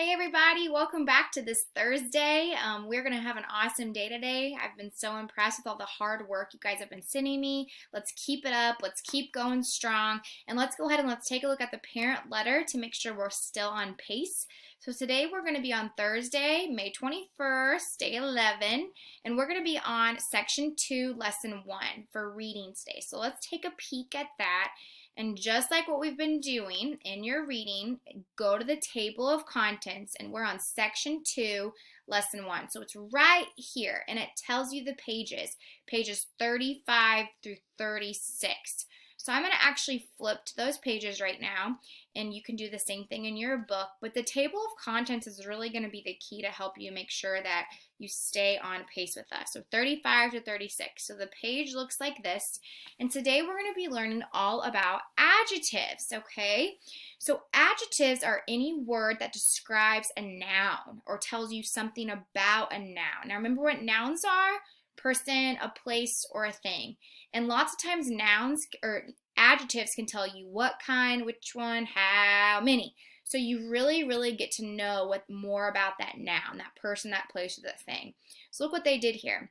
Hey everybody, welcome back to this Thursday. We're going to have an awesome day today. I've been so impressed with all the hard work you guys have been sending me. Let's keep it up. Let's keep going strong. And let's go ahead and let's take a look at the parent letter to make sure we're still on pace. So today we're going to be on Thursday, May 21st, day 11, and we're going to be on section 2, lesson 1 for reading today. So let's take a peek at that. And just like what we've been doing in your reading, go to the table of contents, and we're on section 2, lesson 1. So it's right here, and it tells you the pages 35 through 36. So I'm going to actually flip to those pages right now, and you can do the same thing in your book. But the table of contents is really going to be the key to help you make sure that you stay on pace with us. So 35 to 36. So the page looks like this. And today we're going to be learning all about adjectives, okay? So adjectives are any word that describes a noun or tells you something about a noun. Now remember what nouns are? Person, a place, or a thing. And lots of times nouns or adjectives can tell you what kind, which one, how many. So you really get to know more about that noun, that person, that place, or that thing. So look what they did here.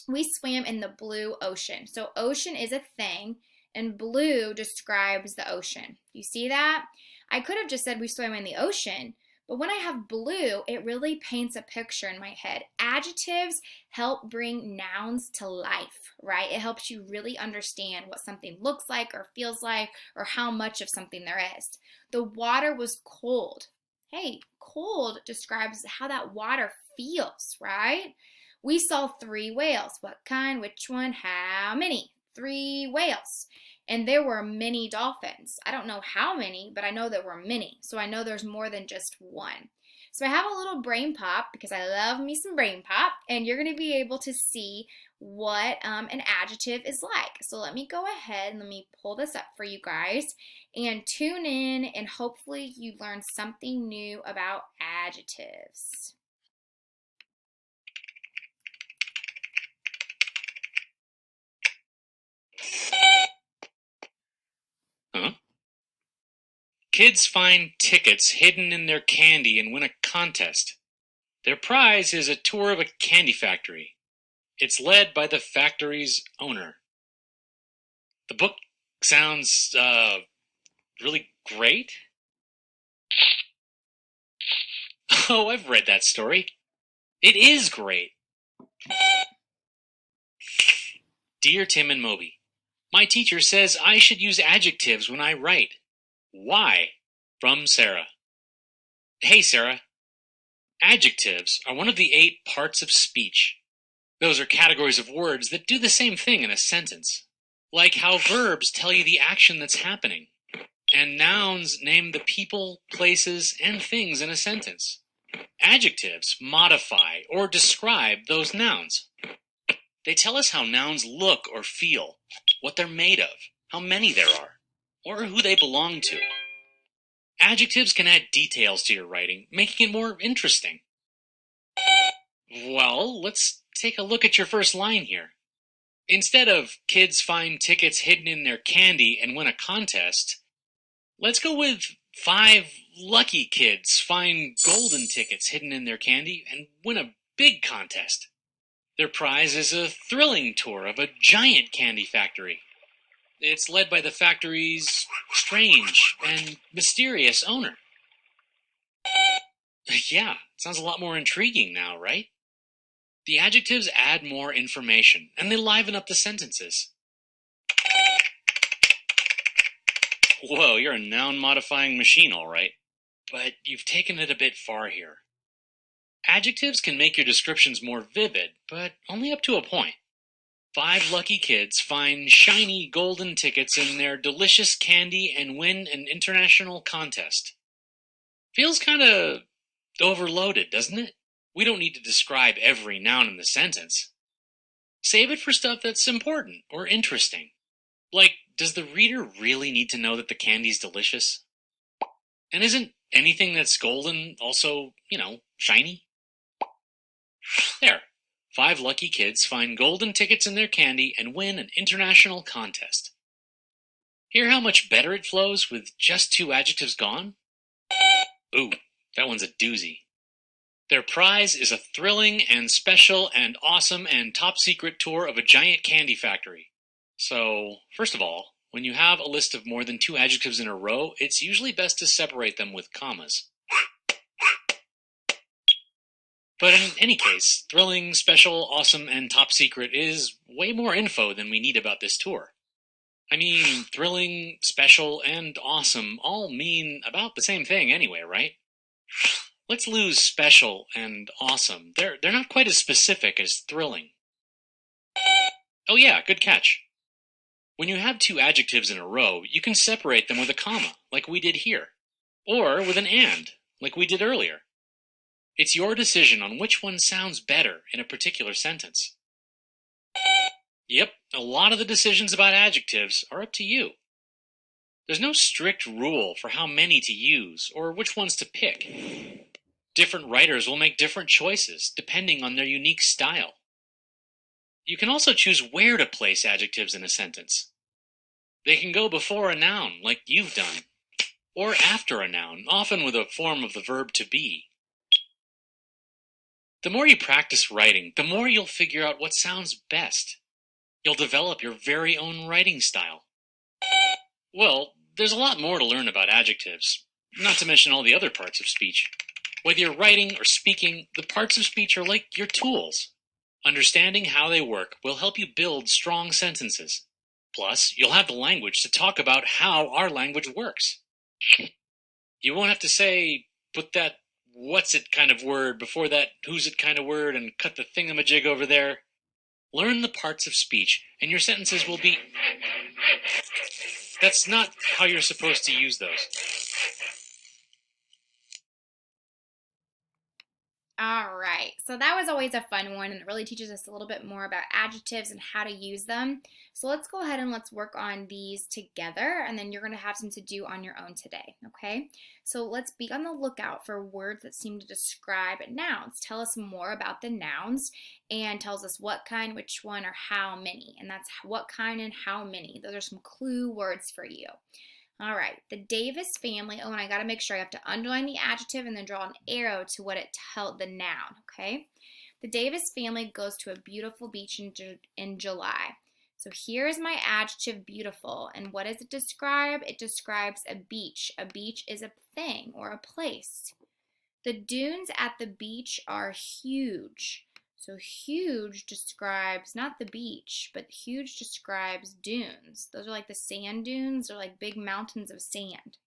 We swam in the blue ocean. So ocean is a thing, and blue describes the ocean. You see that? I could have just said we swam in the ocean, but when I have blue, it really paints a picture in my head. Adjectives help bring nouns to life, right? It helps you really understand what something looks like or feels like or how much of something there is. The water was cold. Hey, cold describes how that water feels, right? We saw 3 whales. What kind? Which one? How many? 3 whales. And there were many dolphins. I don't know how many, but I know there were many. So I know there's more than just one. So I have a little brain pop because I love me some brain pop. And you're going to be able to see what an adjective is like. So let me go ahead and let me pull this up for you guys. And tune in and hopefully you learn something new about adjectives. Huh? Kids find tickets hidden in their candy and win a contest. Their prize is a tour of a candy factory. It's led by the factory's owner. The book sounds, really great. Oh, I've read that story. It is great. Dear Tim and Moby, my teacher says I should use adjectives when I write. Why? From Sarah. Hey, Sarah. Adjectives are one of the 8 parts of speech. Those are categories of words that do the same thing in a sentence. Like how verbs tell you the action that's happening, and nouns name the people, places, and things in a sentence. Adjectives modify or describe those nouns. They tell us how nouns look or feel, what they're made of, how many there are, or who they belong to. Adjectives can add details to your writing, making it more interesting. Well, let's take a look at your first line here. Instead of kids find tickets hidden in their candy and win a contest, let's go with 5 lucky kids find golden tickets hidden in their candy and win a big contest. Their prize is a thrilling tour of a giant candy factory. It's led by the factory's strange and mysterious owner. Yeah, sounds a lot more intriguing now, right? The adjectives add more information, and they liven up the sentences. Whoa, you're a noun-modifying machine, all right. But you've taken it a bit far here. Adjectives can make your descriptions more vivid, but only up to a point. 5 lucky kids find shiny golden tickets in their delicious candy and win an international contest. Feels kinda overloaded, doesn't it? We don't need to describe every noun in the sentence. Save it for stuff that's important or interesting. Like, does the reader really need to know that the candy's delicious? And isn't anything that's golden also, shiny? There. 5 lucky kids find golden tickets in their candy and win an international contest. Hear how much better it flows with just 2 adjectives gone? Ooh, That one's a doozy. Their prize is a thrilling and special and awesome and top secret tour of a giant candy factory. So, first of all, when you have a list of more than 2 adjectives in a row, it's usually best to separate them with commas. But in any case, thrilling, special, awesome, and top secret is way more info than we need about this tour. I mean, thrilling, special, and awesome all mean about the same thing anyway, right? Let's lose special and awesome. They're not quite as specific as thrilling. Oh yeah, good catch. When you have 2 adjectives in a row, you can separate them with a comma, like we did here. Or with an and, like we did earlier. It's your decision on which one sounds better in a particular sentence. Yep, a lot of the decisions about adjectives are up to you. There's no strict rule for how many to use or which ones to pick. Different writers will make different choices depending on their unique style. You can also choose where to place adjectives in a sentence. They can go before a noun, like you've done, or after a noun, often with a form of the verb to be. The more you practice writing, the more you'll figure out what sounds best. You'll develop your very own writing style. Well, there's a lot more to learn about adjectives, not to mention all the other parts of speech. Whether you're writing or speaking, the parts of speech are like your tools. Understanding how they work will help you build strong sentences. Plus, you'll have the language to talk about how our language works. You won't have to say, put that what's it kind of word before that who's it kind of word and cut the thingamajig over there. Learn the parts of speech, and your sentences will be... That's not how you're supposed to use those. All right, so that was always a fun one, and it really teaches us a little bit more about adjectives and how to use them. So let's go ahead and let's work on these together, and then you're going to have some to do on your own today, okay? So let's be on the lookout for words that seem to describe nouns. Tell us more about the nouns and tells us what kind, which one, or how many. And that's what kind and how many. Those are some clue words for you. All right, the Davis family. Oh, and I got to make sure I have to underline the adjective and then draw an arrow to what it tells the noun, okay? The Davis family goes to a beautiful beach in July. So here's my adjective, beautiful. And what does it describe? It describes a beach. A beach is a thing or a place. The dunes at the beach are huge. So huge describes not the beach, but huge describes dunes. Those are like the sand dunes or like big mountains of sand.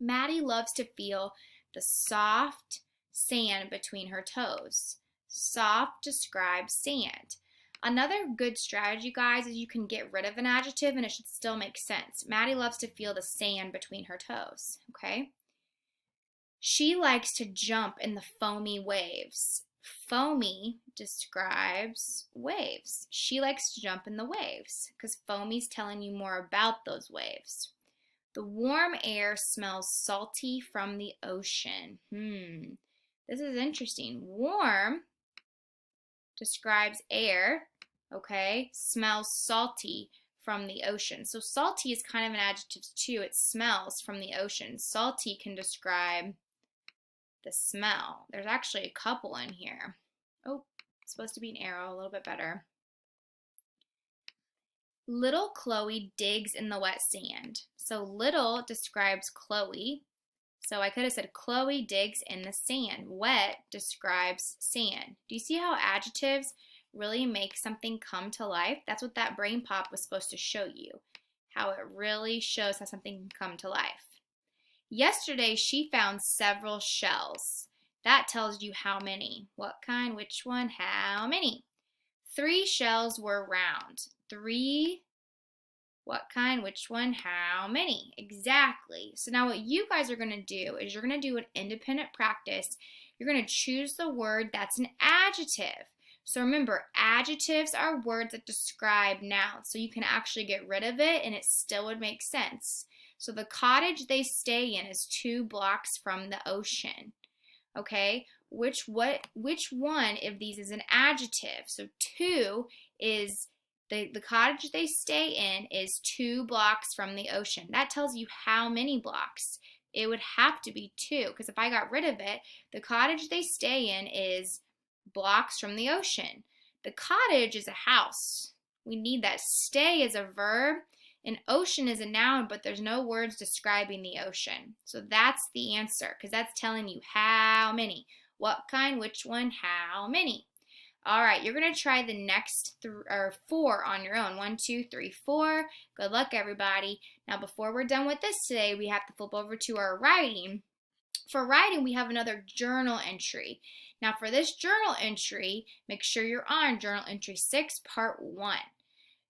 Maddie loves to feel the soft sand between her toes. Soft describes sand. Another good strategy, guys, is you can get rid of an adjective and it should still make sense. Maddie loves to feel the sand between her toes, okay? She likes to jump in the foamy waves. Foamy describes waves. She likes to jump in the waves because foamy's telling you more about those waves. The warm air smells salty from the ocean. This is interesting. Warm describes air, okay? Smells salty from the ocean. So salty is kind of an adjective too. It smells from the ocean. Salty can describe the smell. There's actually a couple in here. Oh, it's supposed to be an arrow, a little bit better. Little Chloe digs in the wet sand. So little describes Chloe. So I could have said Chloe digs in the sand. Wet describes sand. Do you see how adjectives really make something come to life? That's what that brain pop was supposed to show you. How it really shows how something can come to life. Yesterday, she found several shells. That tells you how many. What kind, which one, how many. 3 shells were round. 3, what kind, which one, how many. Exactly. So now what you guys are going to do is you're going to do an independent practice. You're going to choose the word that's an adjective. So remember, adjectives are words that describe nouns. So you can actually get rid of it and it still would make sense. So the cottage they stay in is 2 blocks from the ocean. Okay, which one of these is an adjective? So 2 is the cottage they stay in is 2 blocks from the ocean. That tells you how many blocks. It would have to be 2, because if I got rid of it, the cottage they stay in is blocks from the ocean. The cottage is a house. We need that. Stay is a verb, and ocean is a noun, but there's no words describing the ocean. So that's the answer, because that's telling you how many. What kind, which one, how many. All right, you're going to try the next 4 on your own. 1, 2, 3, 4. Good luck, everybody. Now, before we're done with this today, we have to flip over to our writing. For writing, we have another journal entry. Now, for this journal entry, make sure you're on journal entry 6, part 1.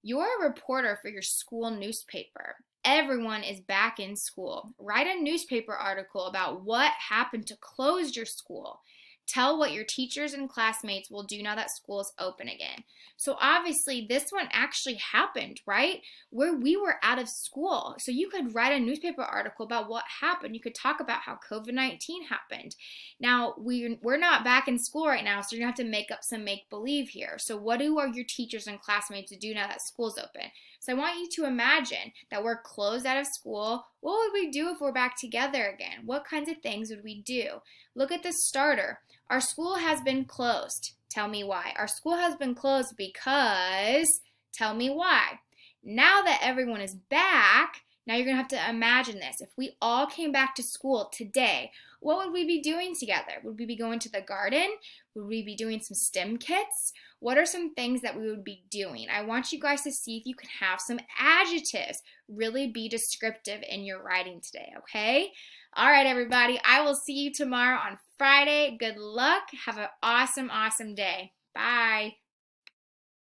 You're a reporter for your school newspaper. Everyone is back in school. Write a newspaper article about what happened to close your school. Tell what your teachers and classmates will do now that school is open again. So obviously this one actually happened, right? Where we were out of school. So you could write a newspaper article about what happened. You could talk about how COVID-19 happened. Now, we're not back in school right now, so you're going to have to make up some make-believe here. So what do your teachers and classmates do now that school's open? So I want you to imagine that we're closed out of school. What would we do if we're back together again? What kinds of things would we do? Look at the starter. Our school has been closed. Tell me why. Our school has been closed because, tell me why. Now that everyone is back, now you're going to have to imagine this. If we all came back to school today, what would we be doing together? Would we be going to the garden? Would we be doing some STEM kits? What are some things that we would be doing? I want you guys to see if you can have some adjectives. Really be descriptive in your writing today, okay? All right, everybody. I will see you tomorrow on Friday. Good luck. Have an awesome, awesome day. Bye.